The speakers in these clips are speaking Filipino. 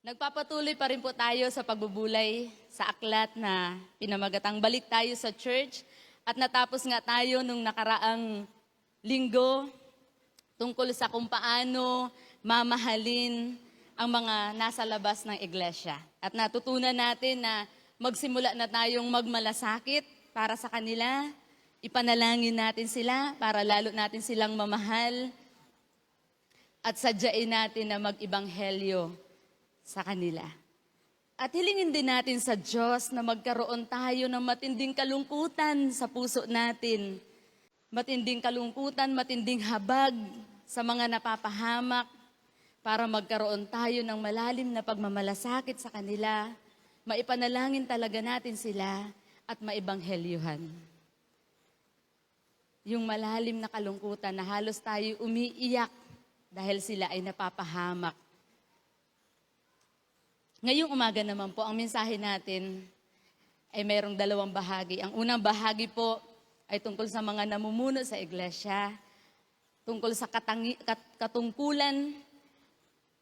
Nagpapatuloy pa rin po tayo sa pagbubulay sa aklat na pinamagatang Balik Tayo sa Church at natapos nga tayo nung nakaraang linggo tungkol sa kung paano mamahalin ang mga nasa labas ng iglesia. At natutunan natin na magsimula na tayong magmalasakit para sa kanila, ipanalangin natin sila para lalo natin silang mamahal at sadyain natin na mag-ibanghelyo sa kanila. At hilingin din natin sa Diyos na magkaroon tayo ng matinding kalungkutan sa puso natin. Matinding kalungkutan, matinding habag sa mga napapahamak para magkaroon tayo ng malalim na pagmamalasakit sa kanila. Maipanalangin talaga natin sila at maibanghelyuhan. Yung malalim na kalungkutan na halos tayo umiiyak dahil sila ay napapahamak. Ngayong umaga naman po, ang mensahe natin ay mayroong dalawang bahagi. Ang unang bahagi po ay tungkol sa mga namumuno sa iglesia, tungkol sa katungkulan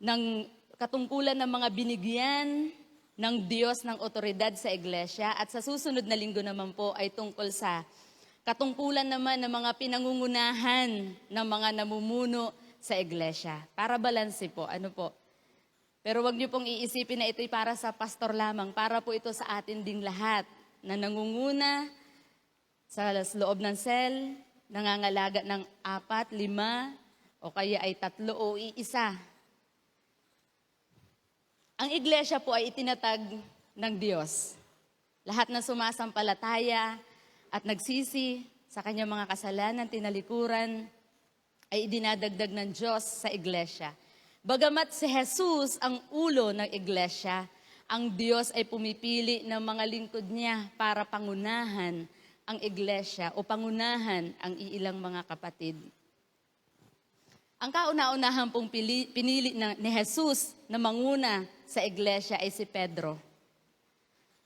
ng mga binigyan ng Diyos ng otoridad sa iglesia. At sa susunod na linggo naman po ay tungkol sa katungkulan naman ng mga pinangungunahan ng mga namumuno sa iglesia. Para balanse po, ano po? Pero wag niyo pong iisipin na ito'y para sa pastor lamang. Para po ito sa atin ding lahat na nangunguna sa loob ng cell, nangangalaga ng 4, 5, o kaya ay 3 o iisa. Ang iglesia po ay itinatag ng Diyos. Lahat na sumasampalataya at nagsisi sa kanyang mga kasalanan, tinalikuran, ay idinadagdag ng Diyos sa iglesia. Bagamat si Jesus ang ulo ng iglesia, ang Diyos ay pumipili ng mga lingkod niya para pangunahan ang iglesia o pangunahan ang iilang mga kapatid. Ang kauna-unahan pong pinili ni Jesus na manguna sa iglesia ay si Pedro.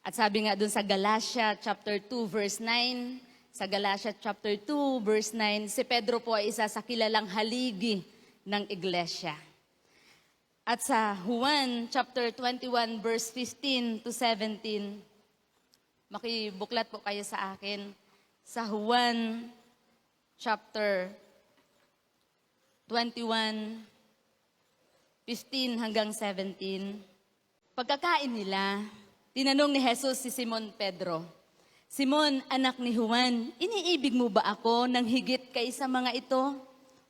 At sabi nga dun sa Galatia chapter 2 verse 9, sa Galatia chapter 2 verse 9, si Pedro po ay isa sa kilalang haligi ng iglesia. At sa Juan chapter 21 verse 15 to 17, makibuklat po kayo sa akin. Sa Juan chapter 21, 15 hanggang 17. Pagkakain nila, tinanong ni Jesus si Simon Pedro, "Simon, anak ni Juan, iniibig mo ba ako ng higit kaysa mga ito?"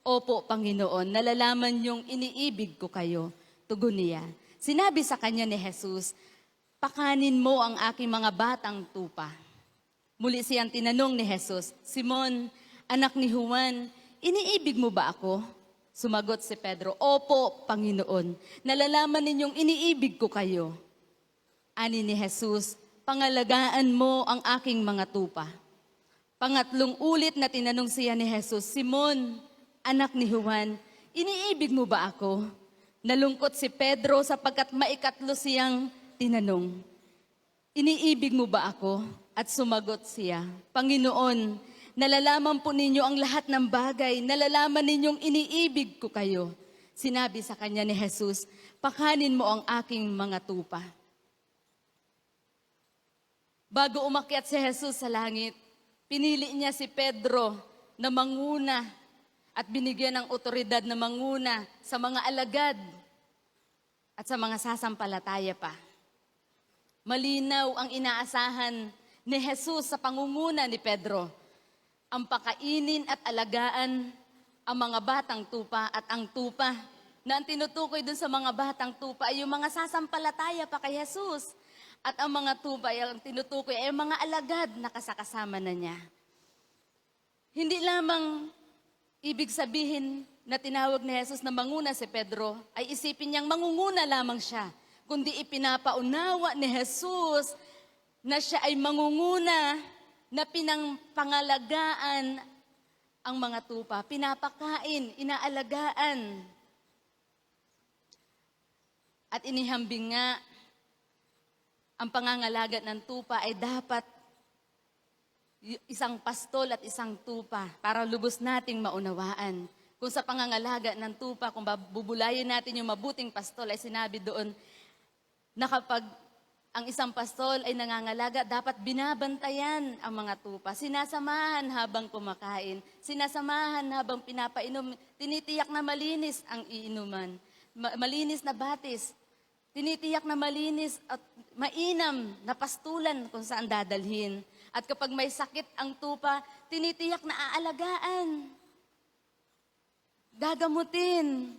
"Opo, Panginoon, nalalaman niyong iniibig ko kayo." Tugon niya. Sinabi sa kanya ni Jesus, "Pakanin mo ang aking mga batang tupa." Muli siyang tinanong ni Jesus, "Simon, anak ni Juan, iniibig mo ba ako?" Sumagot si Pedro, "Opo, Panginoon, nalalaman ninyong iniibig ko kayo." Ani ni Jesus, "Pangalagaan mo ang aking mga tupa." Pangatlong ulit na tinanong siya ni Jesus, "Simon, anak ni Juan, iniibig mo ba ako?" Nalungkot si Pedro sapagkat maikatlo siyang tinanong, "Iniibig mo ba ako?" At sumagot siya, "Panginoon, nalalaman po ninyo ang lahat ng bagay, nalalaman ninyong iniibig ko kayo." Sinabi sa kanya ni Jesus, "Pakanin mo ang aking mga tupa." Bago umakyat si Jesus sa langit, pinili niya si Pedro na manguna at binigyan ng otoridad na manguna sa mga alagad at sa mga sasampalataya pa. Malinaw ang inaasahan ni Jesus sa pangunguna ni Pedro. Ang pakainin at alagaan ang mga batang tupa at ang tupa na ang tinutukoy dun sa mga batang tupa ay yung mga sasampalataya pa kay Jesus. At ang mga tupa ay ang tinutukoy ay mga alagad na kasakasama na niya. Hindi lamang ibig sabihin na tinawag ni Jesus na manguna si Pedro, ay isipin niyang mangunguna lamang siya, kundi ipinapaunawa ni Jesus na siya ay mangunguna na pinangpangalagaan ang mga tupa, pinapakain, inaalagaan. At inihambing nga, ang pangangalaga ng tupa ay dapat isang pastol at isang tupa para lubos nating maunawaan. Kung sa pangangalaga ng tupa, kung bubulayin natin yung mabuting pastol, ay sinabi doon, na kapag ang isang pastol ay nangangalaga, dapat binabantayan ang mga tupa. Sinasamahan habang kumakain, sinasamahan habang pinapainom, tinitiyak na malinis ang iinuman, malinis na batis, tinitiyak na malinis at mainam na pastulan kung saan dadalhin. At kapag may sakit ang tupa, tinitiyak na aalagaan, gagamutin.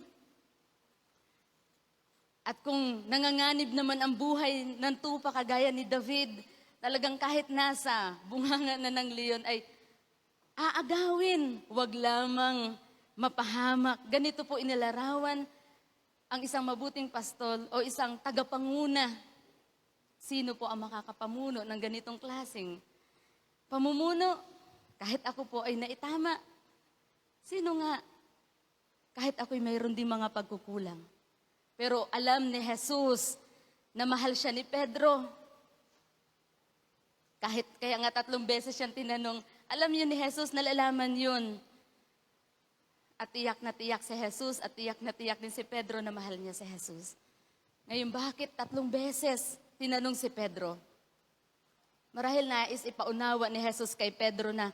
At kung nanganganib naman ang buhay ng tupa kagaya ni David, talagang kahit nasa bunganga na ng leon ay aagawin, wag lamang mapahamak. Ganito po inilarawan ang isang mabuting pastol o isang tagapanguna. Sino po ang makakapamuno ng ganitong klaseng pamumuno? Kahit ako po ay naitama. Sino nga? Kahit ako'y mayroon din mga pagkukulang. Pero alam ni Jesus na mahal siya ni Pedro. Kaya nga 3 beses siyang tinanong, alam yun ni Jesus, nalalaman yun. At tiyak na tiyak si Jesus at tiyak na tiyak din si Pedro na mahal niya si Jesus. Ngayon, bakit 3 beses tinanong si Pedro? Marahil nais ipaunawa ni Jesus kay Pedro na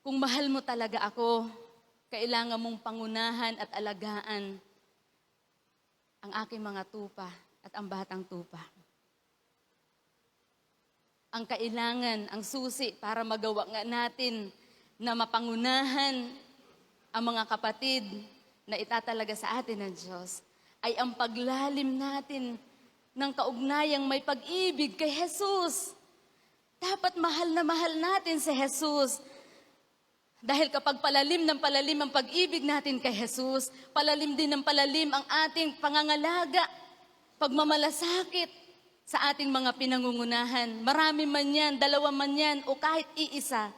kung mahal mo talaga ako, kailangan mong pangunahan at alagaan ang aking mga tupa at ang batang tupa. Ang kailangan, ang susi para magawa nga natin na mapangunahan ang mga kapatid na itatalaga sa atin ng Diyos ay ang paglalim natin ng kaugnayang may pag-ibig kay Jesus. Dapat mahal na mahal natin si Jesus. Dahil kapag palalim ng palalim ang pag-ibig natin kay Jesus, palalim din ng palalim ang ating pangangalaga, pagmamalasakit sa ating mga pinangungunahan. Marami man yan, 2 man yan, o kahit iisa.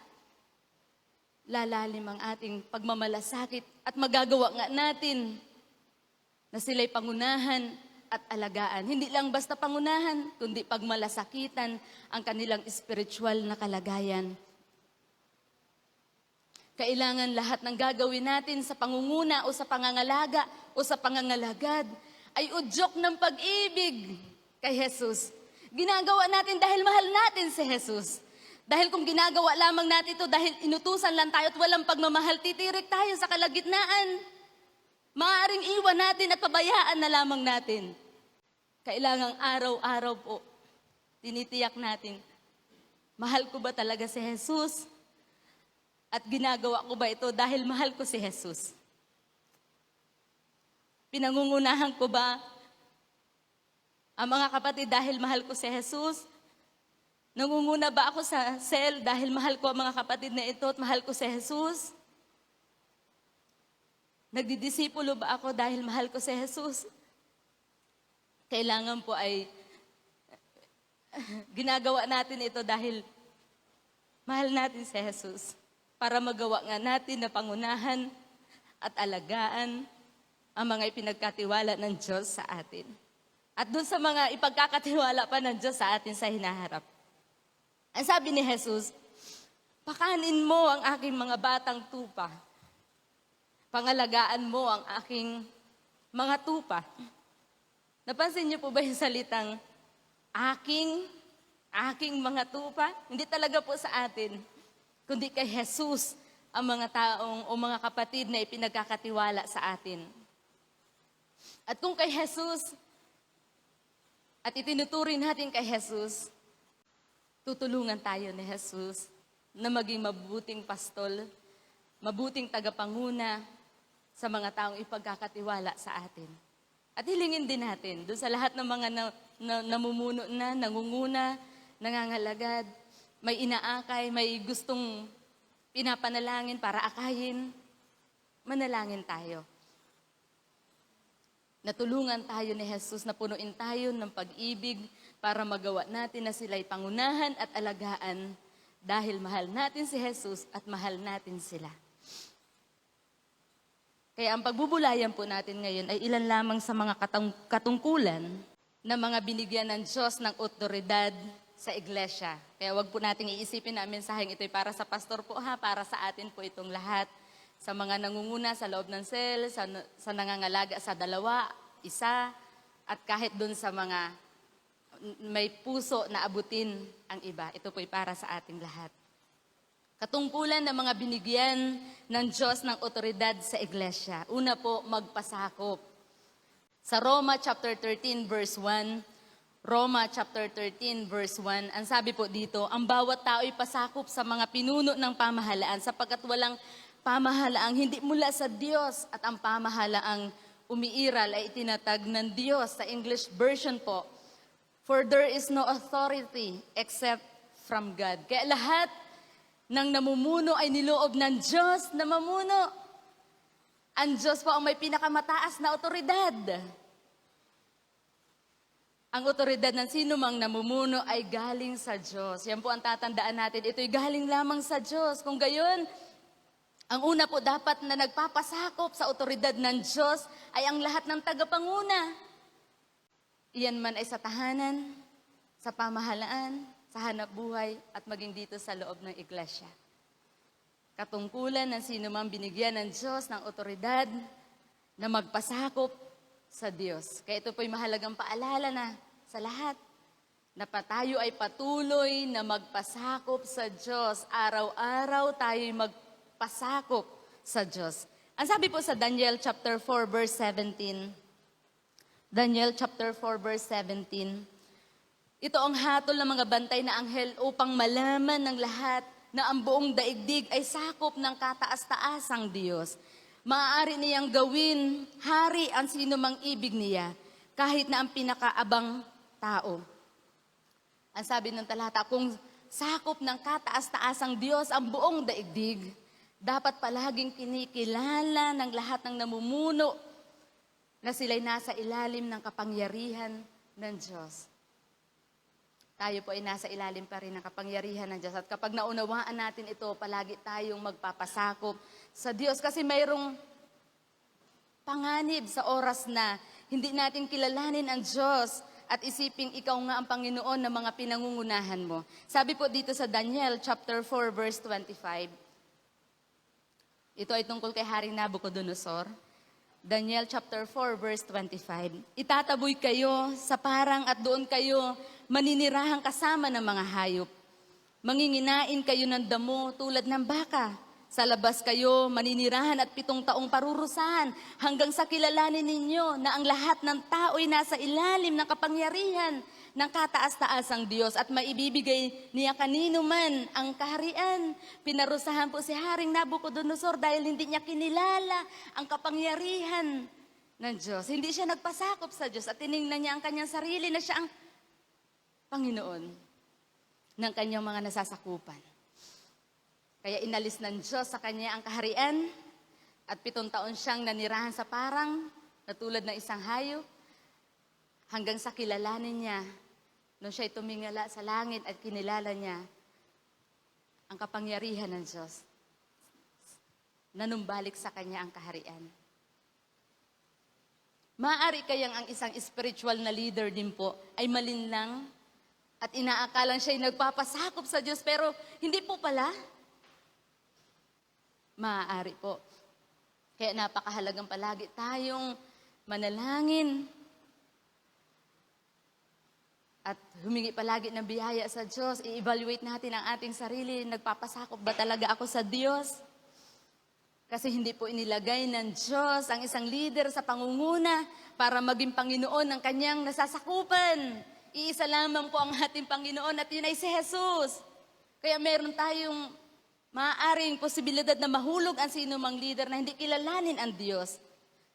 Lalalim ang ating pagmamalasakit at magagawa nga natin na sila'y pangunahan at alagaan. Hindi lang basta pangunahan, kundi pagmalasakitan ang kanilang spiritual na kalagayan. Kailangan lahat ng gagawin natin sa pangunguna o sa pangangalaga o sa pangangalagad ay udyok ng pag-ibig kay Jesus. Ginagawa natin dahil mahal natin si Jesus. Dahil kung ginagawa lamang natin ito dahil inutusan lang tayo at walang pagmamahal, titirik tayo sa kalagitnaan. Maaaring iwan natin at pabayaan na lamang natin. Kailangang araw-araw po, tinitiyak natin, mahal ko ba talaga si Jesus? At ginagawa ko ba ito dahil mahal ko si Jesus? Pinangungunahan ko ba ang mga kapatid dahil mahal ko si Jesus? Nangunguna ba ako sa cell dahil mahal ko ang mga kapatid na ito at mahal ko si Jesus? Nagdidisipulo ba ako dahil mahal ko si Jesus? Kailangan po ay ginagawa natin ito dahil mahal natin si Jesus. Para magawa nga natin na pangunahan at alagaan ang mga ipinagkatiwala ng Diyos sa atin. At doon sa mga ipagkakatiwala pa ng Diyos sa atin sa hinaharap. Ang sabi ni Jesus, pakanin mo ang aking mga batang tupa. Pangalagaan mo ang aking mga tupa. Napansin niyo po ba yung salitang aking mga tupa? Hindi talaga po sa atin, kundi kay Jesus ang mga taong o mga kapatid na ipinagkakatiwala sa atin. At kung kay Jesus, at itinuturing natin kay Jesus, tutulungan tayo ni Jesus na maging mabuting pastol, mabuting tagapanguna sa mga taong ipagkakatiwala sa atin. At hilingin din natin doon sa lahat ng mga namumuno na, nangunguna, nangangalagad, may inaakay, may gustong pinapanalangin para akayin, manalangin tayo. Natulungan tayo ni Jesus na punuin tayo ng pag-ibig para magawa natin na sila'y pangunahan at alagaan dahil mahal natin si Jesus at mahal natin sila. Kaya ang pagbubulayan po natin ngayon ay ilan lamang sa mga katungkulan na mga binigyan ng Diyos ng otoridad sa iglesia. Kaya wag po nating iisipin na ang mensaheng ito'y para sa pastor po para sa atin po itong lahat. Sa mga nangunguna sa loob ng cell, sa nangangalaga sa 2, 1, at kahit dun sa mga may puso na abutin ang iba. Ito po'y para sa ating lahat. Katungkulan ng mga binigyan ng Diyos ng otoridad sa iglesia. Una po, magpasakop. Sa Roma chapter 13 verse 1, Roma chapter 13 verse 1, ang sabi po dito, ang bawat tao ay pasakop sa mga pinuno ng pamahalaan sapagkat walang pamahalaang hindi mula sa Diyos at ang pamahalaang umiiral ay itinatag ng Diyos. Sa English version po, for there is no authority except from God. Kaya lahat ng namumuno ay niloob ng Diyos na mamuno. Ang Diyos po ang may pinakamataas na otoridad. Ang otoridad ng sino mang namumuno ay galing sa Diyos. Yan po ang tatandaan natin. Ito'y galing lamang sa Diyos. Kung gayon, ang una po dapat na nagpapasakop sa otoridad ng Diyos ay ang lahat ng tagapanguna. Iyan man ay sa tahanan, sa pamahalaan, sa hanap buhay, at maging dito sa loob ng iglesia. Katungkulan ng sino mang binigyan ng Diyos ng otoridad na magpasakop sa Diyos. Kaya ito po'y mahalagang paalala na sa lahat na tayo ay patuloy na magpasakop sa Diyos. Araw-araw tayo'y magpasakop sa Diyos. Ang sabi po sa Daniel chapter 4 verse 17, Daniel chapter 4 verse 17, ito ang hatol ng mga bantay na anghel upang malaman ng lahat na ang buong daigdig ay sakop ng kataas-taasang Diyos. Maaari niyang gawin hari ang sino mang ibig niya, kahit na ang pinakaabang tao. Ang sabi ng talata, kung sakop ng kataas-taasang Diyos ang buong daigdig, dapat palaging kinikilala ng lahat ng namumuno na sila'y nasa ilalim ng kapangyarihan ng Diyos. Tayo po ay nasa ilalim pa rin ng kapangyarihan ng Diyos. At kapag naunawaan natin ito, palagi tayong magpapasakop sa Diyos. Kasi mayroong panganib sa oras na hindi natin kilalanin ang Diyos at isiping ikaw nga ang Panginoon ng mga pinangungunahan mo. Sabi po dito sa Daniel chapter 4 verse 25. Ito ay tungkol kay Haring Nabucodonosor. Daniel chapter 4 verse 25. Itataboy kayo sa parang at doon kayo maninirahang kasama ng mga hayop. Manginginain kayo ng damo tulad ng baka. Sa labas kayo maninirahan at 7 taong parurusahan hanggang sa kilalanin ninyo na ang lahat ng tao'y nasa ilalim ng kapangyarihan ng kataas-taasang Diyos at maibibigay niya kanino man ang kaharian. Pinarusahan po si Haring Nabucodonosor dahil hindi niya kinilala ang kapangyarihan ng Diyos. Hindi siya nagpasakop sa Diyos at tiningnan niya ang kanyang sarili na siya ang Panginoon ng kanyang mga nasasakupan. Kaya inalis ng Diyos sa kanya ang kaharian at 7 taon siyang nanirahan sa parang na tulad ng isang hayop hanggang sa kilalanin niya nung siya'y tumingala sa langit at kinilala niya ang kapangyarihan ng Diyos. Nanumbalik sa kanya ang kaharian. Maaari kayang ang isang spiritual na leader din po ay malinlang at inaakalang siya'y nagpapasakop sa Diyos pero hindi po pala. Maaari po. Kaya napakahalagang palagi tayong manalangin at humingi palagi ng biyaya sa Diyos. I-evaluate natin ang ating sarili. Nagpapasakop ba talaga ako sa Diyos? Kasi hindi po inilagay ng Diyos ang isang leader sa pangunguna para maging Panginoon ng kanyang nasasakupan. Iisa lamang po ang ating Panginoon at yun ay si Jesus. Kaya meron tayong maaaring posibilidad na mahulog ang sino mang leader na hindi kilalanin ang Diyos.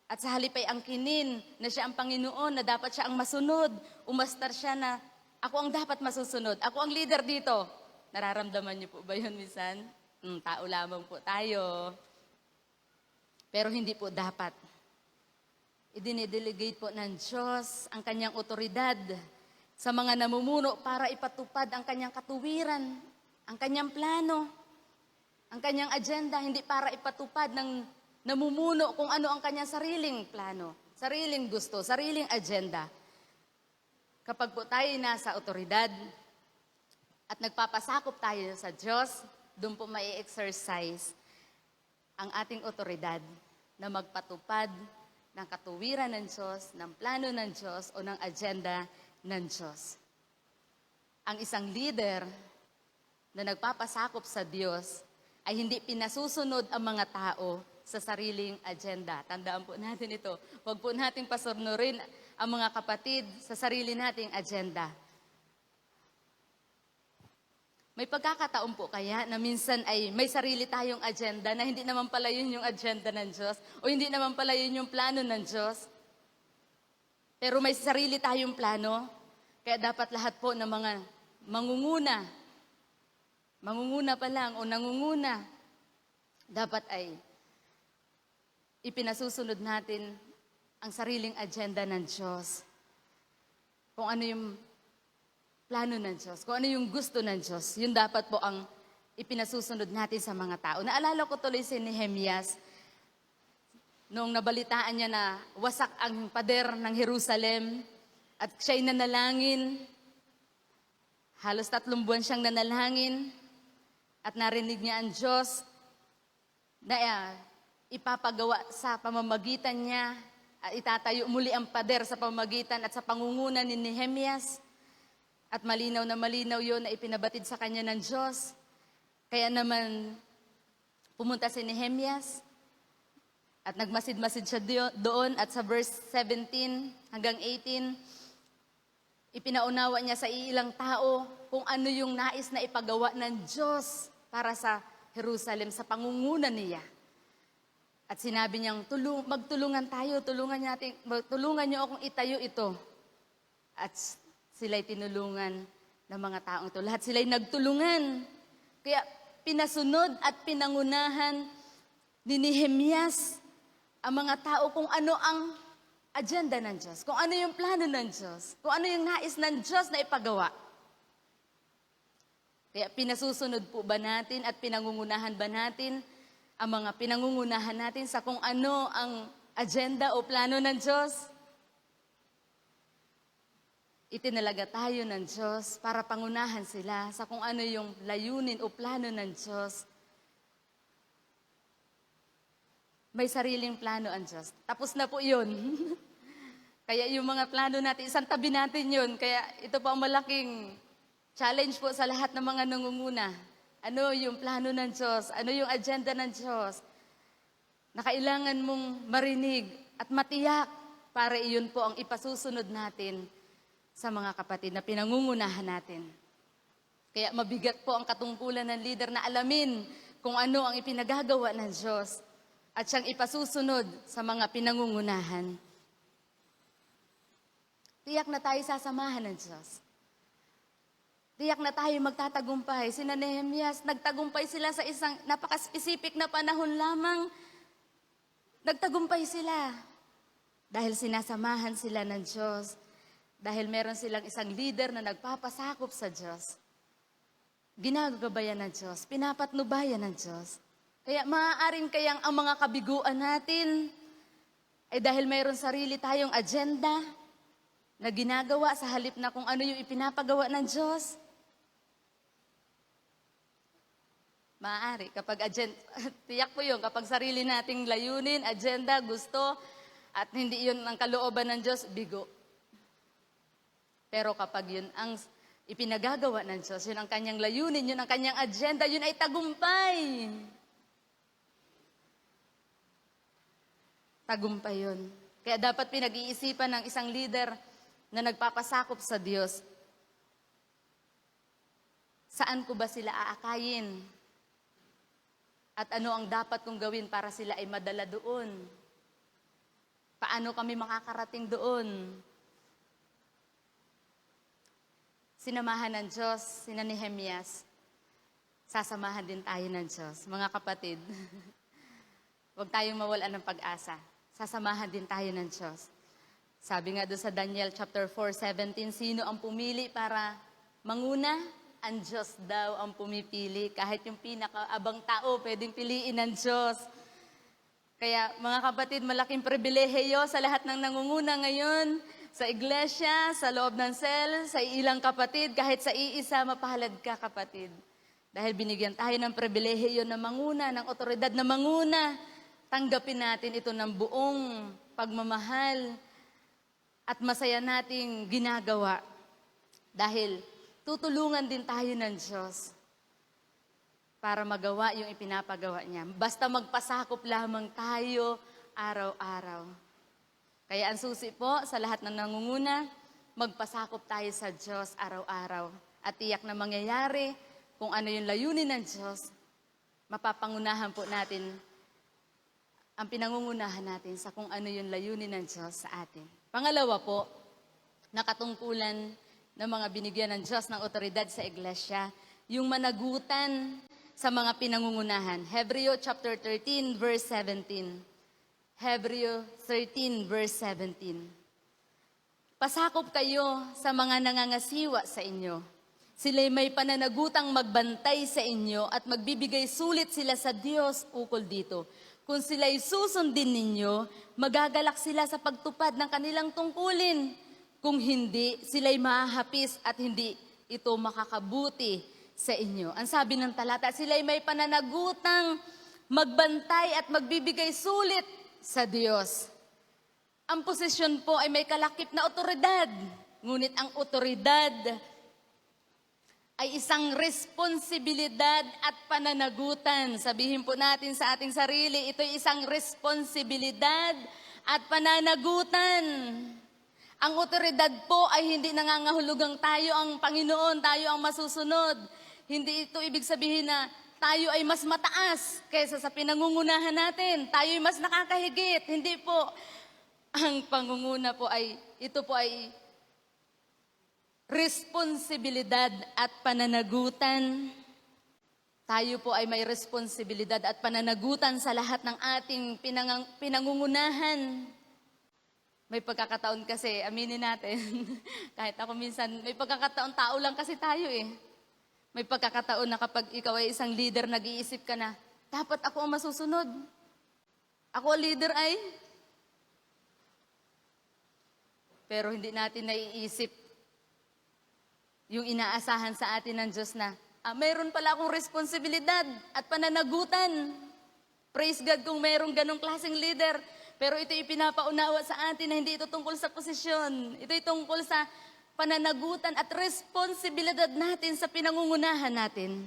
At sa halip ay angkinin na siya ang Panginoon, na dapat siya ang masunod. Umastar siya na ako ang dapat masusunod. Ako ang leader dito. Nararamdaman niyo po ba yun minsan? Tao lamang po tayo. Pero hindi po dapat. Idinidelegate po ng Diyos ang kanyang otoridad sa mga namumuno para ipatupad ang kanyang katuwiran, ang kanyang plano, ang kanyang agenda, hindi para ipatupad ng namumuno kung ano ang kanyang sariling plano, sariling gusto, sariling agenda. Kapag po tayo nasa otoridad at nagpapasakop tayo sa Diyos, doon po mai-exercise ang ating otoridad na magpatupad ng katuwiran ng Diyos, ng plano ng Diyos o ng agenda ng Diyos. ang isang leader na nagpapasakop sa Diyos ay hindi pinasusunod ang mga tao sa sariling agenda. Tandaan po natin ito. Huwag po nating pasurnurin ang mga kapatid sa sarili nating agenda. May pagkakataon po kaya na minsan ay may sarili tayong agenda na hindi naman pala yun yung agenda ng Diyos o hindi naman pala yun yung plano ng Diyos. Pero may sarili tayong plano, kaya dapat lahat po ng mga mangunguna pa lang o nangunguna, dapat ay ipinasusunod natin ang sariling agenda ng Diyos. Kung ano yung plano ng Diyos, kung ano yung gusto ng Diyos, yun dapat po ang ipinasusunod natin sa mga tao. Naalala ko tuloy si Nehemias, noong nabalitaan niya na wasak ang pader ng Jerusalem at siya'y nanalangin, halos 3 buwan siyang nanalangin at narinig niya ang Diyos na ipapagawa sa pamamagitan niya at itatayo muli ang pader sa pamamagitan at sa pangunguna ni Nehemias. At malinaw na malinaw yun na ipinabatid sa kanya ng Diyos. Kaya naman, pumunta si Nehemias at nagmasid-masid siya doon at sa verse 17 hanggang 18, ipinaunawa niya sa ilang tao kung ano yung nais na ipagawa ng Diyos para sa Jerusalem, sa pangunguna niya. At sinabi niyang, magtulungan tayo, tulungan niyo akong itayo ito. At sila'y tinulungan ng mga taong ito. Lahat sila'y nagtulungan. Kaya pinasunod at pinangunahan ni Nehemias ang mga tao kung ano ang agenda ng Diyos, kung ano yung plano ng Diyos, kung ano yung nais ng Diyos na ipagawa. Kaya pinasusunod po ba natin at pinangungunahan ba natin ang mga pinangungunahan natin sa kung ano ang agenda o plano ng Diyos? Itinalaga tayo ng Diyos para pangunahan sila sa kung ano yung layunin o plano ng Diyos. May sariling plano ang Diyos. Tapos na po yun. Kaya yung mga plano natin, isang tabi natin yun. Kaya ito po ang malaking challenge po sa lahat ng mga nangunguna. Ano yung plano ng Diyos? Ano yung agenda ng Diyos? Na kailangan mong marinig at matiyak para iyon po ang ipasusunod natin sa mga kapatid na pinangungunahan natin. Kaya mabigat po ang katungkulan ng leader na alamin kung ano ang ipinagagawa ng Diyos at siyang ipasusunod sa mga pinangungunahan. Tiyak na tayo sasamahan ng Diyos. Tiyak na tayo magtatagumpay. Sina Nehemias, nagtagumpay sila sa isang napaka-specific na panahon lamang. Nagtagumpay sila dahil sinasamahan sila ng Diyos. Dahil meron silang isang leader na nagpapasakop sa Diyos. Ginagabayan ng Diyos, pinapatnubayan ng Diyos. Kaya maaaring kayang ang mga kabiguan natin ay dahil mayroon sarili tayong agenda na ginagawa sa halip na kung ano yung ipinapagawa ng Diyos. Maaari, kapag tiyak po yun, kapag sarili nating layunin, agenda, gusto, at hindi yun ang kalooban ng Diyos, bigo. Pero kapag yun ang ipinagagawa ng Diyos, yun ang kanyang layunin, yun ang kanyang agenda, yun ay tagumpay. Tagumpay yun. Kaya dapat pinag-iisipan ng isang leader na nagpapasakop sa Diyos. Saan ko ba sila aakayin? At ano ang dapat kong gawin para sila ay madala doon? Paano kami makakarating doon? Sinamahan ng Diyos, sina Nehemias. Sasamahan din tayo ng Diyos. Mga kapatid, huwag tayong mawalan ng pag-asa. Sasamahan din tayo ng Diyos. Sabi nga doon sa Daniel chapter 4:17, sino ang pumili para manguna? Ang Diyos daw ang pumipili. Kahit yung pinakaabang tao, pwedeng piliin ng Diyos. Kaya mga kapatid, malaking pribilehiyo sa lahat ng nangunguna ngayon, sa iglesia, sa loob ng cell, sa ilang kapatid, kahit sa iisa, mapalad ka kapatid. Dahil binigyan tayo ng pribilehiyo na manguna, ng otoridad na manguna, tanggapin natin ito ng buong pagmamahal at masaya nating ginagawa. Dahil tutulungan din tayo ng Diyos para magawa yung ipinapagawa niya. Basta magpasakop lamang tayo araw-araw. Kaya ang susi po sa lahat ng nangunguna, magpasakop tayo sa Diyos araw-araw. At tiyak na mangyayari kung ano yung layunin ng Diyos, mapapangunahan po natin ang pinangungunahan natin sa kung ano yung layunin ng Diyos sa atin. Pangalawa po, nakatungkulan ng mga binigyan ng Diyos ng otoridad sa iglesia, yung managutan sa mga pinangungunahan. Hebreo chapter 13, verse 17. Hebreo 13, verse 17. Pasakop kayo sa mga nangangasiwa sa inyo. Sila'y may pananagutang magbantay sa inyo at magbibigay sulit sila sa Diyos ukol dito. Kung sila'y susundin ninyo, magagalak sila sa pagtupad ng kanilang tungkulin. Kung hindi, sila'y mahahapis at hindi ito makakabuti sa inyo. Ang sabi ng talata, sila'y may pananagutang magbantay at magbibigay sulit sa Diyos. Ang posisyon po ay may kalakip na otoridad. Ngunit ang otoridad ay isang responsibilidad at pananagutan. Sabihin po natin sa ating sarili, ito'y isang responsibilidad at pananagutan. Ang otoridad po ay hindi nangangahulugang tayo ang Panginoon, tayo ang masusunod. Hindi ito ibig sabihin na tayo ay mas mataas kaysa sa pinangungunahan natin. Tayo ay mas nakakahigit. Hindi po. Ang pangunguna po ay, ito po ay responsibilidad at pananagutan. Tayo po ay may responsibilidad at pananagutan sa lahat ng ating pinangungunahan. May pagkakataon kasi, aminin natin, kahit ako minsan, may pagkakataon, tao lang kasi tayo eh. May pagkakataon na kapag ikaw ay isang leader, nag-iisip ka na, dapat ako ang masusunod. Ako ang leader ay. Pero hindi natin naiisip yung inaasahan sa atin ng Diyos na, mayroon pala akong responsibilidad at pananagutan. Praise God kung mayroong ganong klaseng leader. Pero ito ipinapaunawa sa atin na hindi ito tungkol sa posisyon. Ito tungkol sa pananagutan at responsibilidad natin sa pinangungunahan natin.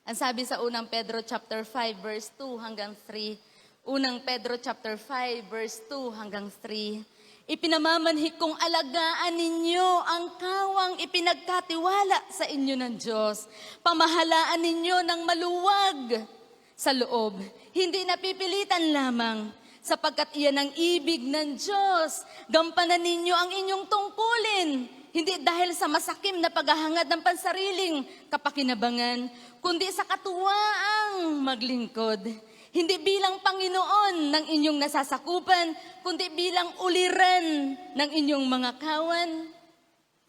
Ang sabi sa unang Pedro chapter 5 verse 2 hanggang 3. Unang Pedro chapter 5 verse 2 hanggang 3. Ipinamamanhik kong alagaan ninyo ang kawang ipinagkatiwala sa inyo ng Diyos. Pamahalaan ninyo ng maluwag sa loob. Hindi napipilitan lamang, sapagkat iyan ang ibig ng Diyos. Gampanan ninyo ang inyong tungkulin, hindi dahil sa masakim na paghahangad ng pansariling kapakinabangan, kundi sa katuwaang maglingkod. Hindi bilang Panginoon ng inyong nasasakupan, kundi bilang uliran ng inyong mga kawan.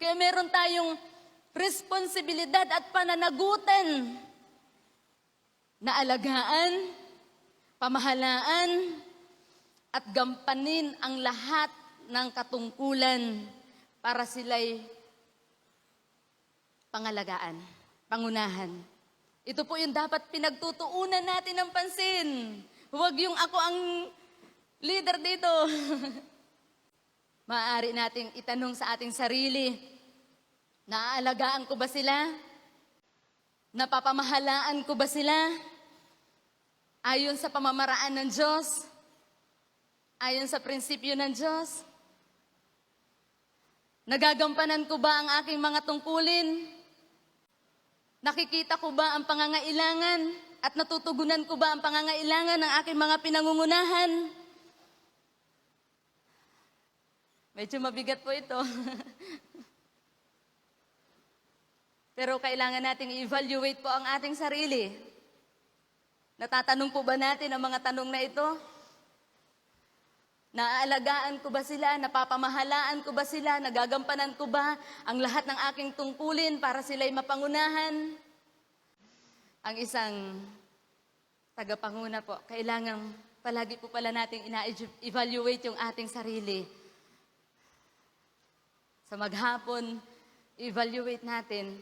Kaya meron tayong responsibilidad at pananagutan na alagaan, pamahalaan, at gampanin ang lahat ng katungkulan para sila'y pangalagaan, pangunahan. Ito po yung dapat pinagtutuunan natin ng pansin. Huwag yung ako ang leader dito. Maaari nating itanong sa ating sarili, naaalagaan ko ba sila? Napapamahalaan ko ba sila? Ayon sa pamamaraan ng Diyos? Ayon sa prinsipyo ng Diyos? Nagagampanan ko ba ang aking mga tungkulin? Nakikita ko ba ang pangangailangan at natutugunan ko ba ang pangangailangan ng aking mga pinangungunahan? Medyo mabigat po ito. Pero kailangan nating i-evaluate po ang ating sarili. Natatanong po ba natin ang mga tanong na ito? Naaalagaan ko ba sila? Napapamahalaan ko ba sila? Nagagampanan ko ba ang lahat ng aking tungkulin para sila'y mapangunahan? Ang isang tagapanguna po, kailangan palagi po pala nating ina-evaluate yung ating sarili. Sa maghapon, evaluate natin.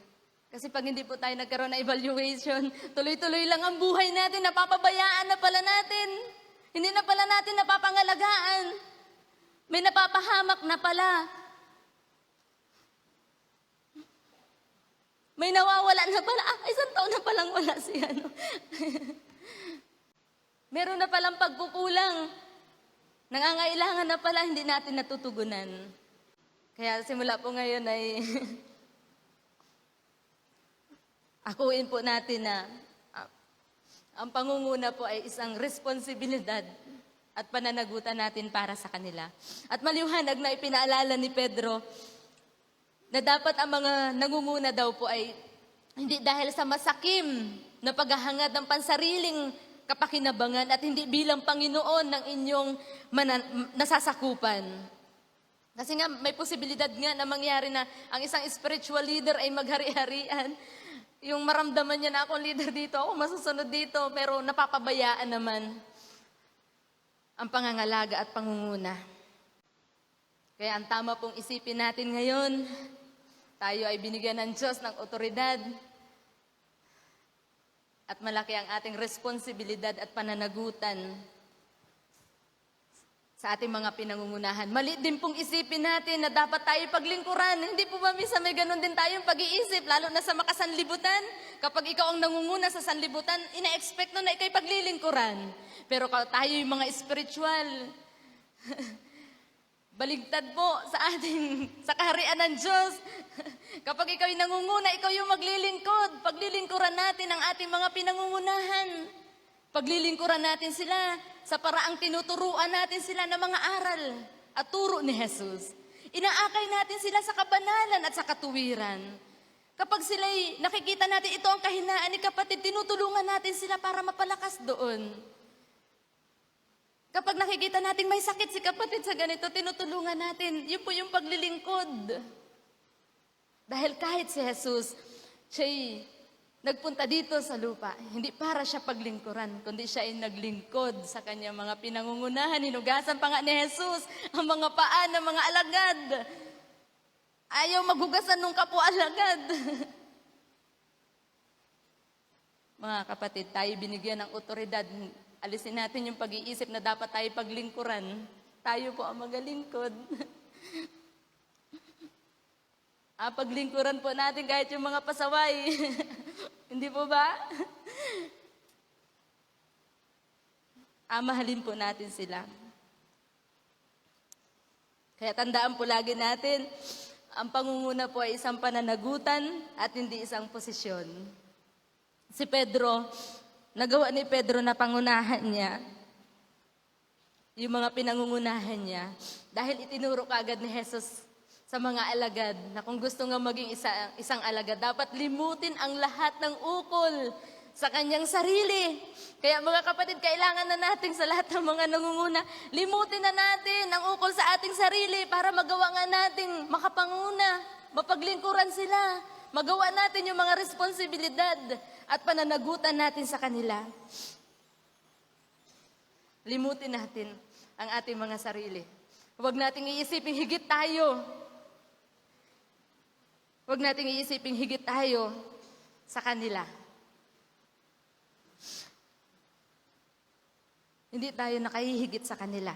Kasi pag hindi po tayo nagkaroon ng evaluation, tuloy-tuloy lang ang buhay natin, napapabayaan na pala natin. Hindi na pala natin napapangalagaan. May napapahamak na pala. May nawawala na pala. Isang taon na palang wala si ano. Meron na palang pagkukulang. Nangangailangan na pala, hindi natin natutugunan. Kaya simula po ngayon ay akuin po natin na ang pangunguna po ay isang responsibilidad at pananagutan natin para sa kanila. At maliwanag na ipinaalala ni Pedro na dapat ang mga nangunguna daw po ay hindi dahil sa masakim na paghahangad ng pansariling kapakinabangan at hindi bilang Panginoon ng inyong nasasakupan. Kasi nga may posibilidad nga na mangyari na ang isang spiritual leader ay maghari-harian. Yung maramdaman niya na akong leader dito, ako masusunod dito, pero napapabayaan naman ang pangangalaga at pangunguna. Kaya ang tama pong isipin natin ngayon, tayo ay binigyan ng Diyos ng otoridad at malaki ang ating responsibilidad at pananagutan sa ating mga pinangungunahan. Mali din pong isipin natin na dapat tayo paglingkuran. Hindi po ba minsan may ganun din tayong pag-iisip, lalo na sa makasanlibutan? Kapag ikaw ang nangunguna sa sanlibutan, ina-expect na ikaw'y paglilingkuran. Pero tayo yung mga spiritual, baligtad po sa kaharian ng Diyos. Kapag ikaw yung nangunguna, ikaw yung maglilingkod. Paglilingkuran natin ang ating mga pinangungunahan. Paglilingkuran natin sila sa paraang tinuturuan natin sila ng mga aral at turo ni Jesus. Inaakay natin sila sa kabanalan at sa katuwiran. Kapag sila'y nakikita natin ito ang kahinaan ni kapatid, tinutulungan natin sila para mapalakas doon. Kapag nakikita natin may sakit si kapatid sa ganito, tinutulungan natin. Yun po yung paglilingkod. Dahil kahit si Jesus, siya'y nagpunta dito sa lupa, hindi para siya paglingkuran, kundi siya ay naglingkod sa kanyang mga pinangungunahan. Hinugasan pa nga ni Jesus ang mga paa ng mga alagad. Ayaw maghugasan nung kapwa alagad. Mga kapatid, tayo binigyan ng otoridad. Alisin natin yung pag-iisip na dapat tayo paglingkuran. Tayo po ang magalingkod. Paglingkuran po natin kahit yung mga pasaway. Hindi po ba? Mahalin po natin sila. Kaya tandaan po lagi natin, ang pangunguna po ay isang pananagutan at hindi isang posisyon. Si Pedro, nagawa ni Pedro na pangunahan niya, yung mga pinangungunahan niya, dahil itinuro kaagad ni Jesus sa mga alagad na kung gusto nga maging isang alagad, dapat limutin ang lahat ng ukol sa kanyang sarili. Kaya mga kapatid, kailangan na natin sa lahat ng mga nangunguna, limutin na natin ang ukol sa ating sarili para magawa nga natin makapanguna, mapaglingkuran sila, magawa natin yung mga responsibilidad at pananagutan natin sa kanila. Limutin natin ang ating mga sarili. Huwag nating iisipin higit tayo. Huwag nating iisipin higit tayo sa kanila. Hindi tayo nakahihigit sa kanila.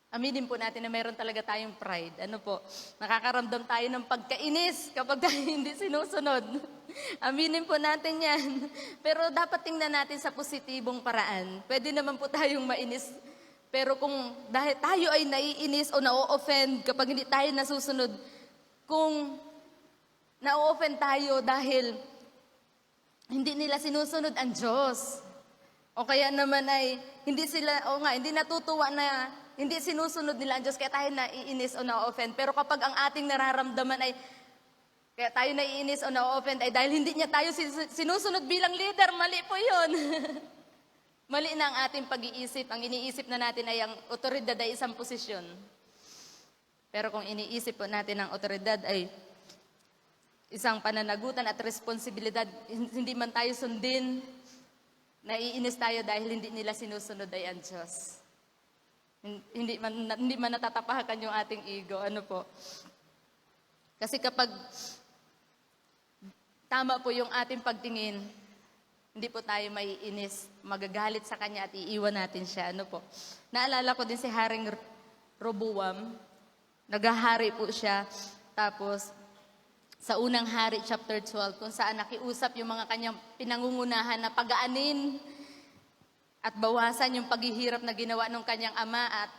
Aminin po natin na meron talaga tayong pride. Ano po? Nakakaramdam tayo ng pagkainis kapag tayo hindi sinusunod. Aminin po natin yan. Pero dapat tingnan natin sa positibong paraan. Pwede naman po tayong mainis. Pero kung dahil tayo ay naiinis o na-offend kapag hindi tayo nasusunod, kung na-offend tayo dahil hindi nila sinusunod ang Diyos, o kaya naman ay hindi natutuwa na hindi sinusunod nila ang Diyos, kaya tayo naiinis o na-offend. Pero kapag ang ating nararamdaman ay, kaya tayo naiinis o na-offend ay dahil hindi niya tayo sinusunod bilang leader, mali po yun. Mali na ang ating pag-iisip. Ang iniisip na natin ay ang otoridad ay isang posisyon. Pero kung iniisip po natin ang otoridad ay isang pananagutan at responsibilidad, hindi man tayo sundin, naiinis tayo dahil hindi nila sinusunod ay ang Diyos. Hindi man natatapakan yung ating ego. Ano po? Kasi kapag tama po yung ating pagtingin, hindi po tayo maiinis, magagalit sa Kanya at iiwan natin siya. Ano po? Naalala ko din si Haring Roboam. Naghahari po siya. Tapos, sa unang hari, chapter 12, kung saan nakiusap yung mga kanyang pinangungunahan na pagaanin at bawasan yung paghihirap na ginawa ng kanyang ama at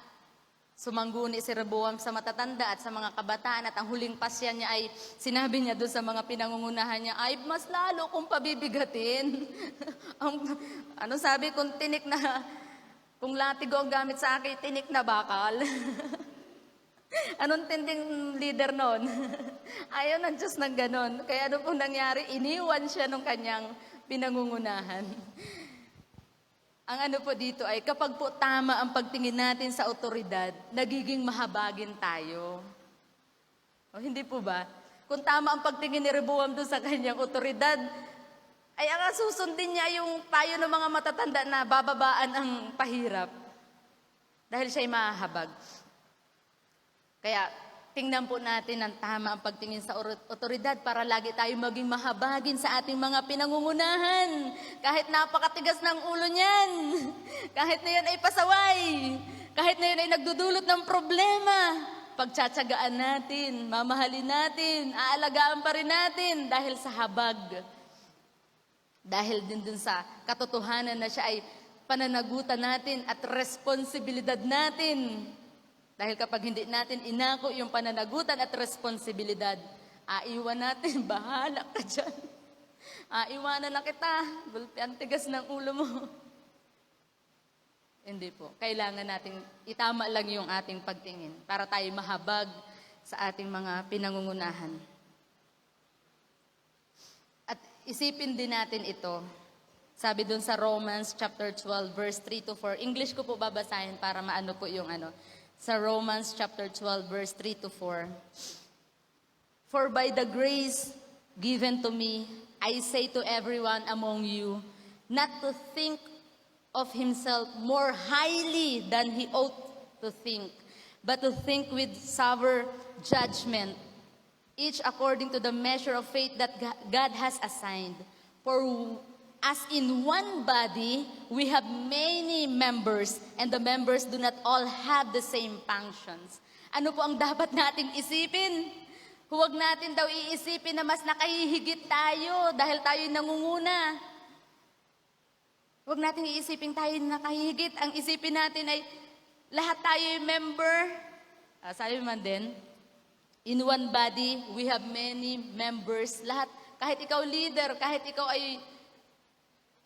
sumangguni si Rehoboam sa matatanda at sa mga kabataan at ang huling pasya niya ay sinabi niya doon sa mga pinangungunahan niya, ay mas lalo kong pabibigatin. Ano sabi, kung latigo ang gamit sa akin, tinik na bakal. Anong tinding leader noon? Ayaw ng Diyos ng ganon. Kaya ano pong nangyari? Iniwan siya ng kanyang pinangungunahan. Ang ano po dito ay kapag po tama ang pagtingin natin sa otoridad, nagiging mahabagin tayo. O hindi po ba? Kung tama ang pagtingin ni Rehoboam doon sa kanyang otoridad, ay ang susundin niya yung payo ng mga matatanda na bababaan ang pahirap. Dahil siya'y mahahabag. Kaya tingnan po natin ang tama ang pagtingin sa otoridad para lagi tayo maging mahabagin sa ating mga pinangungunahan. Kahit napakatigas ng ulo niyan, kahit na yan ay pasaway, kahit na yan ay nagdudulot ng problema, pagtsatsagaan natin, mamahalin natin, aalagaan pa rin natin dahil sa habag. Dahil din dun sa katotohanan na siya ay pananagutan natin at responsibilidad natin. Dahil kapag hindi natin inako yung pananagutan at responsibilidad, aiwan natin, bahala ka dyan. Aiwanan na kita, ang tigas ng ulo mo. Hindi po. Kailangan natin itama lang yung ating pagtingin para tayo mahabag sa ating mga pinangungunahan. At isipin din natin ito. Sabi dun sa Romans chapter 12 verse 3 to 4. English ko po babasahin para maano po yung ano. Sa Romans chapter 12 verse 3 to 4. For by the grace given to me, I say to everyone among you, not to think of himself more highly than he ought to think, but to think with sober judgment, each according to the measure of faith that God has assigned. For as in one body, we have many members, and the members do not all have the same functions. Ano po ang dapat nating isipin? Huwag natin daw iisipin na mas nakahihigit tayo dahil tayo nangunguna. Huwag natin iisipin tayo nakahihigit. Ang isipin natin ay lahat tayo ay member. Sabi man din, in one body, we have many members. Lahat, kahit ikaw leader, kahit ikaw ay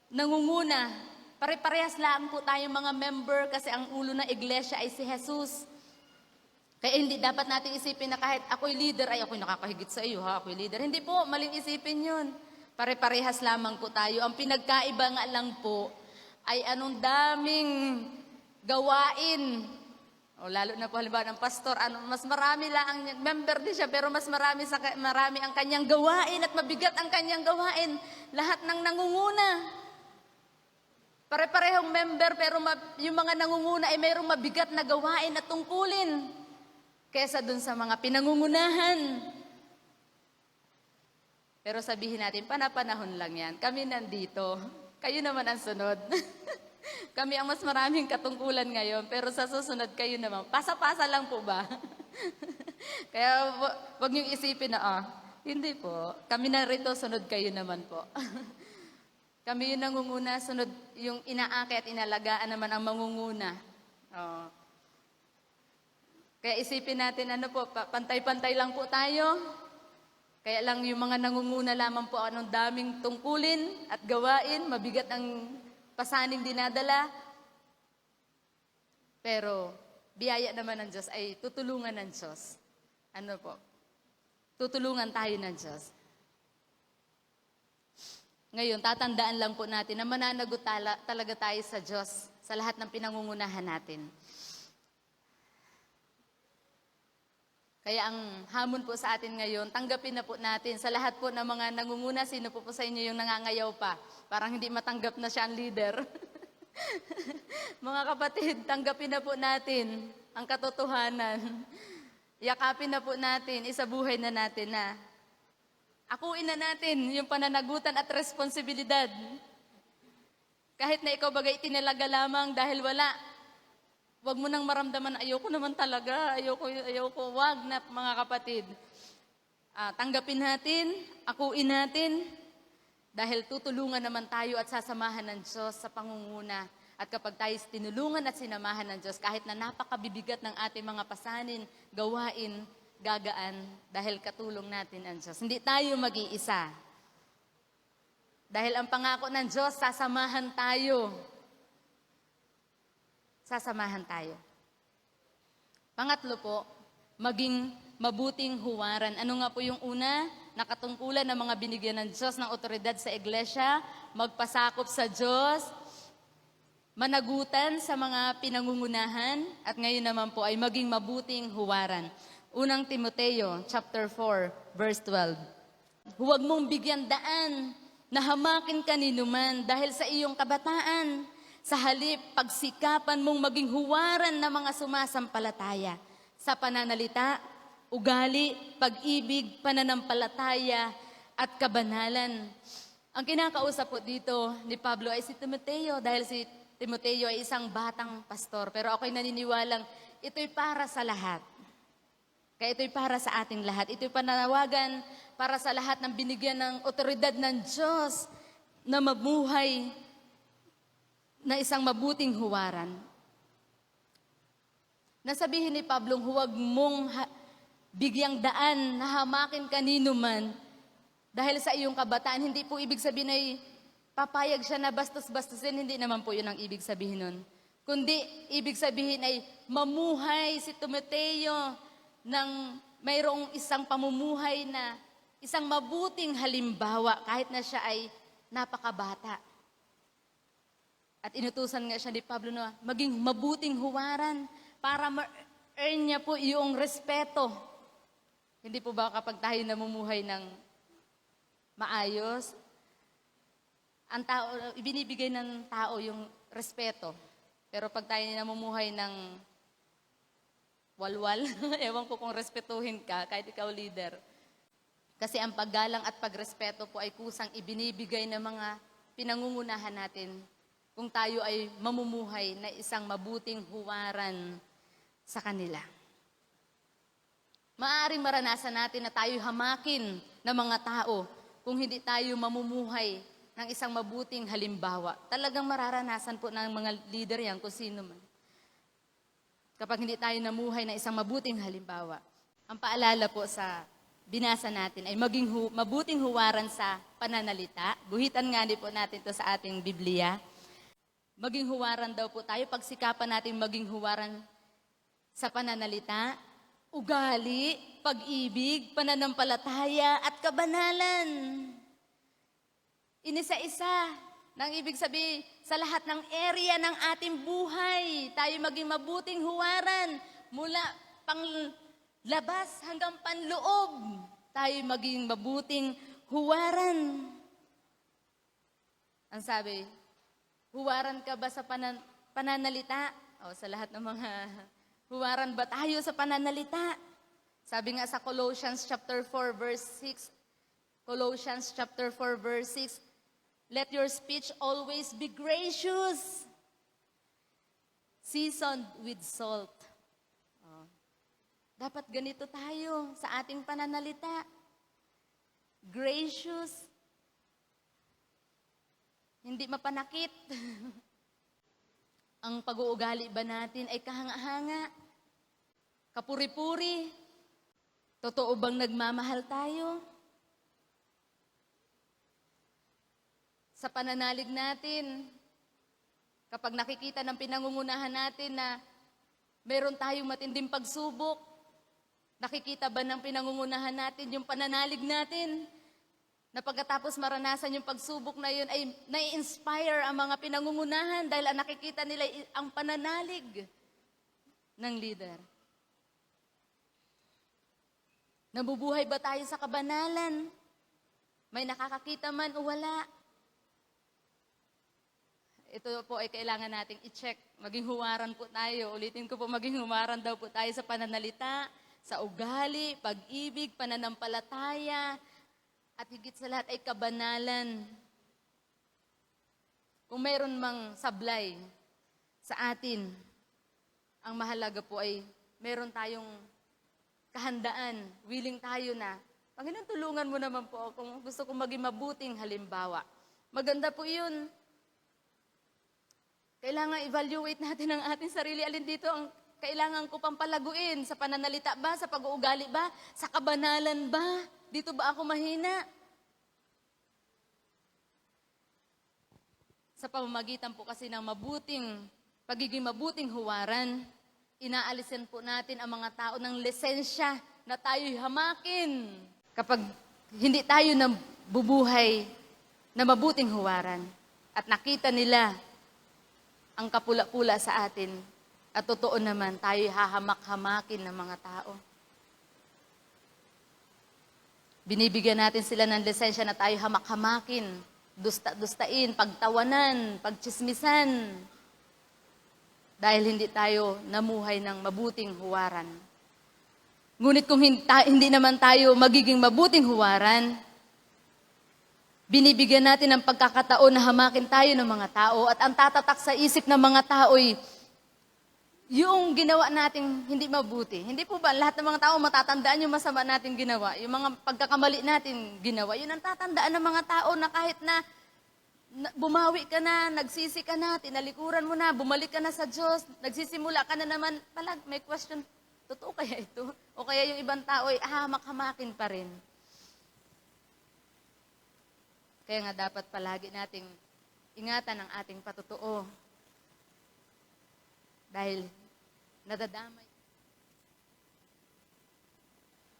nangunguna, pare-parehas lang po tayong mga member kasi ang ulo ng iglesia ay si Jesus. Kaya hindi dapat natin isipin na kahit ako'y leader, ay ako'y nakakahigit sa iyo, ako'y leader. Hindi po, maling isipin yun. Pare-parehas lamang po tayo. Ang pinagkaiba nga lang po ay anong daming gawain. O lalo na po halimbawa ng pastor, mas marami lang ang member din siya, pero mas marami ang kanyang gawain at mabigat ang kanyang gawain. Lahat ng nangunguna. Pare-parehong member pero yung mga nangunguna ay mayroong mabigat na gawain at tungkulin kesa dun sa mga pinangungunahan. Pero sabihin natin, panapanahon lang yan. Kami nandito, kayo naman ang sunod. Kami ang mas maraming katungkulan ngayon, pero sa susunod kayo naman. Pasa-pasa lang po ba? Kaya wag niyong isipin na, hindi po. Kami na rito, sunod kayo naman po. Kami yung nangunguna, sunod yung inaaki at inalagaan naman ang mangunguna. Kaya isipin natin, pantay-pantay lang po tayo. Kaya lang yung mga nangunguna lamang po, anong daming tungkulin at gawain, mabigat ang pasaning dinadala. Pero biyaya naman ng Diyos ay tutulungan ng Diyos. Tutulungan tayo ng Diyos. Ngayon, tatandaan lang po natin na mananagot talaga tayo sa Diyos sa lahat ng pinangungunahan natin. Kaya ang hamon po sa atin ngayon, tanggapin na po natin sa lahat po ng mga nangunguna, sino po sa inyo yung nangangayaw pa? Parang hindi matanggap na siya ang leader. Mga kapatid, tanggapin na po natin ang katotohanan. Yakapin na po natin, isabuhay na natin na akuin na natin yung pananagutan at responsibilidad. Kahit na ikaw bagay tinalaga lamang dahil wala, wag mo nang maramdaman, ayoko naman talaga, ayoko, wag na mga kapatid. tanggapin natin, akuin natin, dahil tutulungan naman tayo at sasamahan ng Diyos sa pangunguna. At kapag tayo tinulungan at sinamahan ng Diyos, kahit na napakabibigat ng ating mga pasanin, gawain, gagaan, dahil katulong natin ang Diyos. Hindi tayo mag-iisa. Dahil ang pangako ng Diyos, sasamahan tayo. Sasamahan tayo. Pangatlo po, maging mabuting huwaran. Ano nga po yung una? Nakatungkulan ng mga binigyan ng Diyos ng otoridad sa iglesia, magpasakop sa Diyos, managutan sa mga pinangungunahan, at ngayon naman po ay maging mabuting huwaran. Unang Timoteo, chapter 4, verse 12. Huwag mong bigyan daan na hamakin ka ni numan dahil sa iyong kabataan. Sa halip, pagsikapan mong maging huwaran ng mga sumasampalataya sa pananalita, ugali, pag-ibig, pananampalataya, at kabanalan. Ang kinakausap po dito ni Pablo ay si Timoteo dahil si Timoteo ay isang batang pastor. Pero ako'y naniniwalang ito'y para sa lahat. Kaya ito'y para sa ating lahat. Ito'y pananawagan para sa lahat ng binigyan ng otoridad ng Diyos na mabuhay na isang mabuting huwaran. Nasabihin ni Pablo, huwag mong bigyang daan na hamakin kanino man dahil sa iyong kabataan. Hindi po ibig sabihin ay papayag siya na bastos-bastosin. Hindi naman po yun ang ibig sabihin nun. Kundi ibig sabihin ay mamuhay si Timoteo ng mayroong isang pamumuhay na isang mabuting halimbawa kahit na siya ay napakabata. At inutusan nga siya ni Pablo na maging mabuting huwaran para ma-earn niya po yung respeto. Hindi po ba kapag tayo namumuhay ng maayos, ang tao, ibinibigay ng tao yung respeto. Pero pag tayo namumuhay ng walwal, ewan ko kung respetuhin ka, kahit ikaw leader. Kasi ang paggalang at pagrespeto po ay kusang ibinibigay ng mga pinangungunahan natin kung tayo ay mamumuhay na isang mabuting huwaran sa kanila. Maaaring maranasan natin na tayo hamakin ng mga tao kung hindi tayo mamumuhay ng isang mabuting halimbawa. Talagang mararanasan po ng mga leader yan kung sino man. Kapag hindi tayo namuhay ng isang mabuting halimbawa. Ang paalala po sa binasa natin ay maging mabuting huwaran sa pananalita. Guhitan nga din po natin ito sa ating Biblia. Maging huwaran daw po tayo. Pagsikapan natin maging huwaran sa pananalita, ugali, pag-ibig, pananampalataya, at kabanalan. Inisa-isa nang ibig sabihin sa lahat ng area ng ating buhay, tayo maging mabuting huwaran mula panglabas hanggang panloob. Tayo maging mabuting huwaran. Ang sabi, huwaran ka ba sa pananalita? O sa lahat ng mga huwaran ba tayo sa pananalita? Sabi nga sa Colossians chapter 4 verse 6, Colossians chapter 4 verse 6, let your speech always be gracious, seasoned with salt. Oh. Dapat ganito tayo sa ating pananalita. Gracious. Hindi mapanakit. Ang pag-uugali ba natin ay kahanga-hanga? Kapuri-puri? Totoo bang nagmamahal tayo? Sa pananalig natin, kapag nakikita ng pinangungunahan natin na meron tayong matinding pagsubok, nakikita ba ng pinangungunahan natin yung pananalig natin? Na pagkatapos maranasan yung pagsubok na yun, ay nai-inspire ang mga pinangungunahan dahil ang nakikita nila ang pananalig ng leader. Nabubuhay ba tayo sa kabanalan? May nakakakita man o wala? Ito po ay kailangan nating i-check. Maging huwaran po tayo. Ulitin ko po, maging huwaran daw po tayo sa pananalita, sa ugali, pag-ibig, pananampalataya, at higit sa lahat ay kabanalan. Kung mayroon mang sablay sa atin, ang mahalaga po ay meron tayong kahandaan, willing tayo na Panginoon, tulungan mo naman po ako. Gusto kong maging mabuting halimbawa. Maganda po yun. Kailangan evaluate natin ang ating sarili. Alin dito ang kailangan ko pang palaguin? Sa pananalita ba? Sa pag-uugali ba? Sa kabanalan ba? Dito ba ako mahina? Sa pamamagitan po kasi ng pagiging mabuting huwaran, inaalisin po natin ang mga tao ng lisensya na tayo'y hamakin. Kapag hindi tayo nabubuhay na mabuting huwaran at nakita nila ang kapula-pula sa atin at totoo naman tayo'y hahamak-hamakin ng mga tao. Binibigyan natin sila ng lisensya na tayo hamak-hamakin, dusta-dustain, pagtawanan, pagtsismisan. Dahil hindi tayo namuhay ng mabuting huwaran. Ngunit kung hindi naman tayo magiging mabuting huwaran, binibigyan natin ng pagkakataon na hamakin tayo ng mga tao at ang tatatak sa isip ng mga tao'y yung ginawa nating hindi mabuti. Hindi po ba lahat ng mga tao matatandaan yung masama natin ginawa? Yung mga pagkakamali natin ginawa, yun ang tatandaan ng mga tao na kahit na bumawi ka na, nagsisi ka na, tinalikuran mo na, bumalik ka na sa Diyos, nagsisimula ka na naman, may question, totoo kaya ito? O kaya yung ibang tao ay hamak-hamakin pa rin. Kaya nga dapat palagi nating ingatan ang ating patotoo. Dahil nadadamay.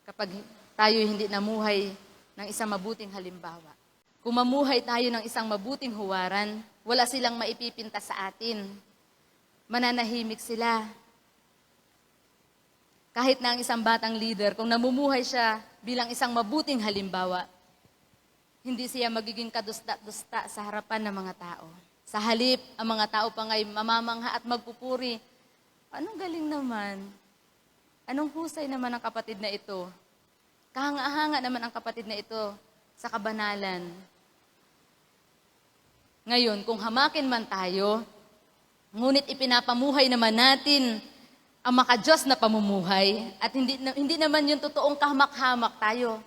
Kapag tayo hindi namuhay ng isang mabuting halimbawa. Kung mamuhay tayo ng isang mabuting huwaran, wala silang maipipinta sa atin. Mananahimik sila. Kahit na ang isang batang leader, kung namumuhay siya bilang isang mabuting halimbawa, hindi siya magiging kadusta-dusta sa harapan ng mga tao. Sa halip, ang mga tao pa nga'y mamamangha at magpupuri. Anong galing naman? Anong husay naman ang kapatid na ito? Kahanga-hanga naman ang kapatid na ito sa kabanalan. Ngayon, kung hamakin man tayo, ngunit ipinapamuhay naman natin ang makadiyos na pamumuhay at hindi naman yung totoong kahamak-hamak tayo.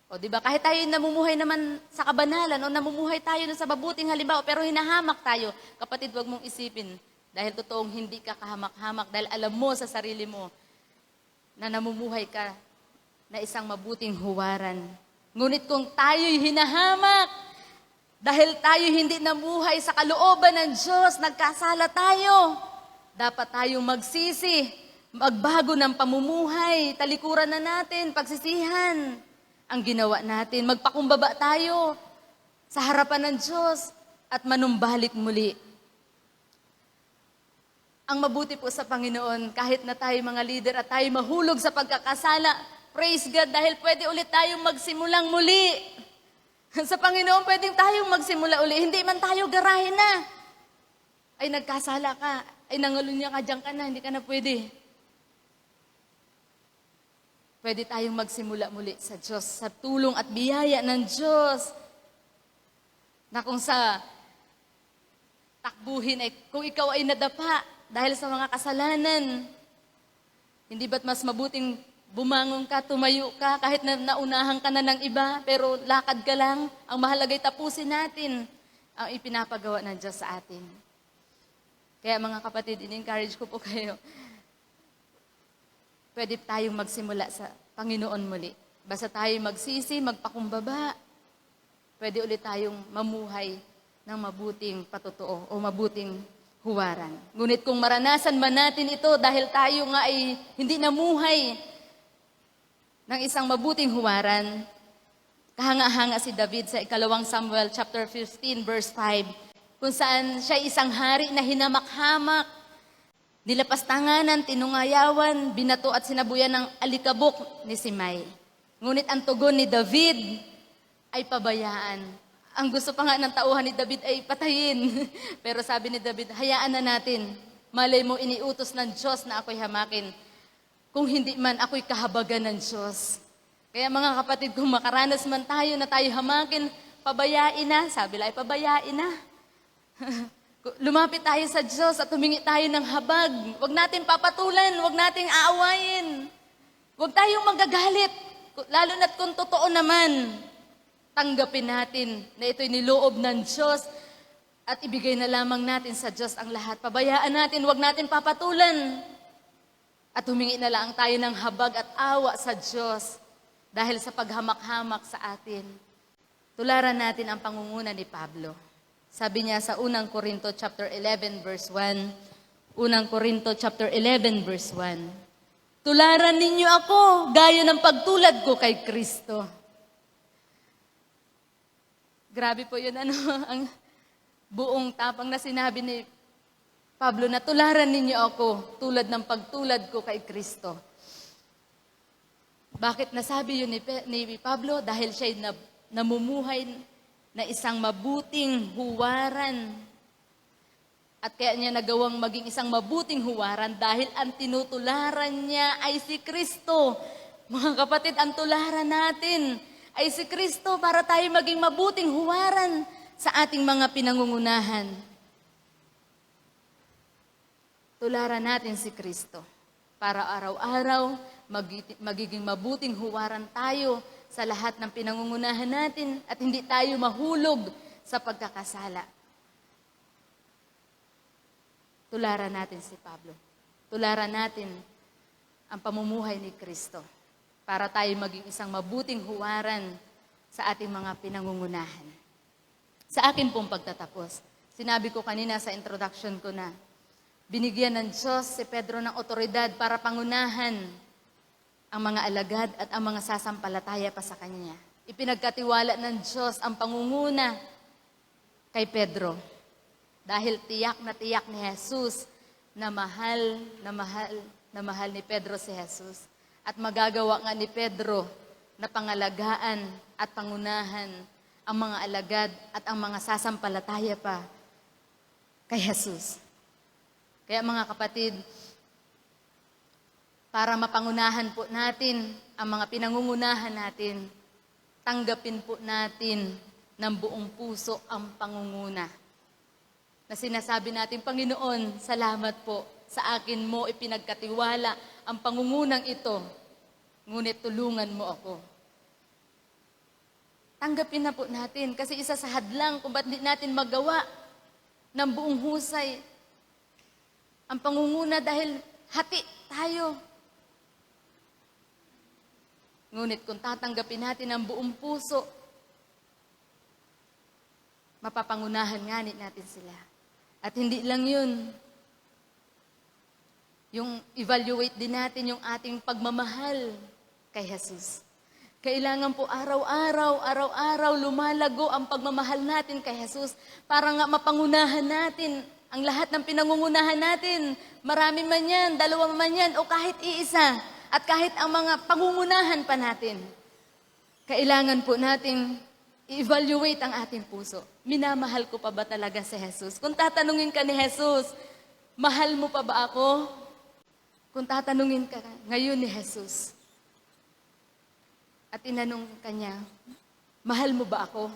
O di ba? Kahit tayo namumuhay naman sa kabanalan o namumuhay tayo sa mabuting halimbawa pero hinahamak tayo, kapatid, wag mong isipin dahil totoong hindi ka kahamak-hamak dahil alam mo sa sarili mo na namumuhay ka na isang mabuting huwaran. Ngunit kung tayo'y hinahamak dahil tayo hindi namuhay sa kalooban ng Diyos, nagkasala tayo, dapat tayong magsisi, magbago ng pamumuhay, talikuran na natin, pagsisihan ang ginawa natin. Magpakumbaba tayo sa harapan ng Diyos at manumbalik muli. Ang mabuti po sa Panginoon, kahit na tayo mga leader at tayo mahulog sa pagkakasala, praise God, dahil pwede ulit tayong magsimulang muli. Sa Panginoon, pwedeng tayong magsimula uli. Hindi man tayo garahin na. Ay, nagkasala ka. Ay, nangalunya ka, dyan ka na. Hindi ka na pwede. Pwede tayong magsimula muli sa Diyos, sa tulong at biyaya ng Diyos. Na kung sa takbuhin ay, kung ikaw ay nadapa dahil sa mga kasalanan, hindi ba't mas mabuting bumangon ka, tumayo ka, kahit na naunahan ka na ng iba, pero lakad ka lang, ang mahalagay tapusin natin ang ipinapagawa ng Diyos sa atin. Kaya mga kapatid, in-encourage ko po kayo, pwede tayong magsimula sa Panginoon muli. Basta tayo magsisi, magpakumbaba, pwede ulit tayong mamuhay ng mabuting patotoo o mabuting huwaran. Ngunit kung maranasan man natin ito dahil tayo nga ay hindi namuhay ng isang mabuting huwaran, kahanga-hanga si David sa 2 Samuel chapter 15 verse 5, kung saan siya isang hari na hinamak-hamak, nilapastanganan, tinungayawan, binato at sinabuyan ng alikabok ni Simei. Ngunit ang tugon ni David ay pabayaan. Ang gusto pa nga ng tauhan ni David ay patayin. Pero sabi ni David, hayaan na natin. Malay mo, iniutos ng Diyos na ako'y hamakin. Kung hindi man, ako'y kahabagan ng Diyos. Kaya mga kapatid, kung makaranas man tayo na tayo hamakin, pabayain na. Sabi lang, pabayain na. Lumapit tayo sa Diyos at humingi tayo ng habag. Huwag natin papatulan, huwag nating aawayin. Huwag tayong magagalit. lalo na't kung totoo naman, tanggapin natin na ito'y niloob ng Diyos at ibigay na lamang natin sa Diyos ang lahat. Pabayaan natin, huwag natin papatulan. At humingi na lang tayo ng habag at awa sa Diyos dahil sa paghamak-hamak sa atin. Tularan natin ang pangunguna ni Pablo. Sabi niya sa unang Korinto chapter 11 verse 1, unang Korinto chapter 11 verse 1, tularan ninyo ako gaya ng pagtulad ko kay Kristo. Grabe po yun, ang buong tapang na sinabi ni Pablo na tularan ninyo ako tulad ng pagtulad ko kay Kristo. Bakit nasabi yun ni Pablo? Dahil siya'y namumuhay na isang mabuting huwaran. At kaya niya nagawang maging isang mabuting huwaran dahil ang tinutularan niya ay si Kristo. Mga kapatid, ang tularan natin ay si Kristo para tayo maging mabuting huwaran sa ating mga pinangungunahan. Tularan natin si Kristo para araw-araw magiging mabuting huwaran tayo sa lahat ng pinangungunahan natin at hindi tayo mahulog sa pagkakasala. Tularan natin si Pablo. Tularan natin ang pamumuhay ni Kristo para tayo maging isang mabuting huwaran sa ating mga pinangungunahan. Sa akin pong pagtatapos, sinabi ko kanina sa introduction ko na binigyan ng Diyos si Pedro ng otoridad para pangunahan ang mga alagad at ang mga sasampalataya pa sa kanya. Ipinagkatiwala ng Diyos ang pangunguna kay Pedro dahil tiyak ni Jesus na mahal ni Pedro si Jesus. At magagawa nga ni Pedro na pangalagaan at pangunahan ang mga alagad at ang mga sasampalataya pa kay Jesus. Kaya mga kapatid, para mapangunahan po natin ang mga pinangungunahan natin, tanggapin po natin ng buong puso ang pangunguna. Na sinasabi natin, Panginoon, salamat po sa akin mo ipinagkatiwala ang pangungunang ito, ngunit tulungan mo ako. Tanggapin na po natin kasi isa sa hadlang kung ba't di natin magawa ng buong husay ang pangunguna dahil hati tayo. Ngunit kung tatanggapin natin ang buong puso, mapapangunahan nga natin sila. At hindi lang yun, yung evaluate din natin yung ating pagmamahal kay Jesus. Kailangan po araw-araw lumalago ang pagmamahal natin kay Jesus para nga mapangunahan natin ang lahat ng pinangungunahan natin. Marami man yan, dalawa man yan, o kahit iisa. At kahit ang mga pangungunahan pa natin. Kailangan po nating i-evaluate ang ating puso. Minamahal ko pa ba talaga si Jesus? Kung tatanungin ka ni Jesus, mahal mo pa ba ako? Kung tatanungin ka ngayon ni Jesus, at tinanong ka niya, mahal mo ba ako?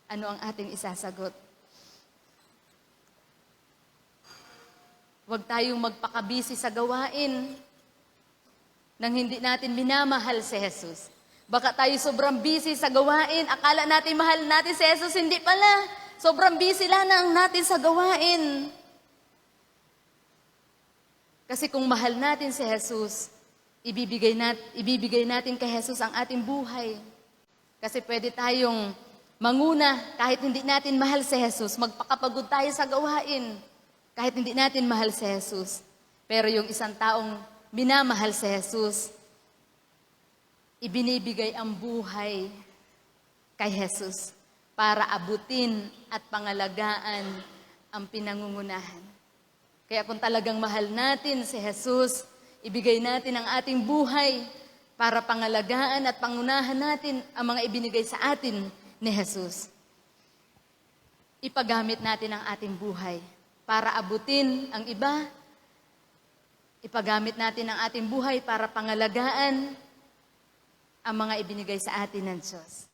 Ano ang ating isasagot? Huwag tayong magpakabisi sa gawain nang hindi natin minamahal si Jesus. Baka tayo sobrang busy sa gawain, akala natin mahal natin si Jesus, hindi pala. Sobrang busy lang natin sa gawain. Kasi kung mahal natin si Jesus, ibibigay natin kay Jesus ang ating buhay. Kasi pwede tayong manguna kahit hindi natin mahal si Jesus. Magpakapagod tayo sa gawain kahit hindi natin mahal si Jesus. Pero yung isang taong minamahal si Jesus, ibinibigay ang buhay kay Jesus para abutin at pangalagaan ang pinangungunahan. Kaya kung talagang mahal natin si Jesus, ibigay natin ang ating buhay para pangalagaan at pangunahan natin ang mga ibinigay sa atin ni Jesus. Ipagamit natin ang ating buhay para abutin ang iba. Ipagamit natin ang ating buhay para pangalagaan ang mga ibinigay sa atin ng Diyos.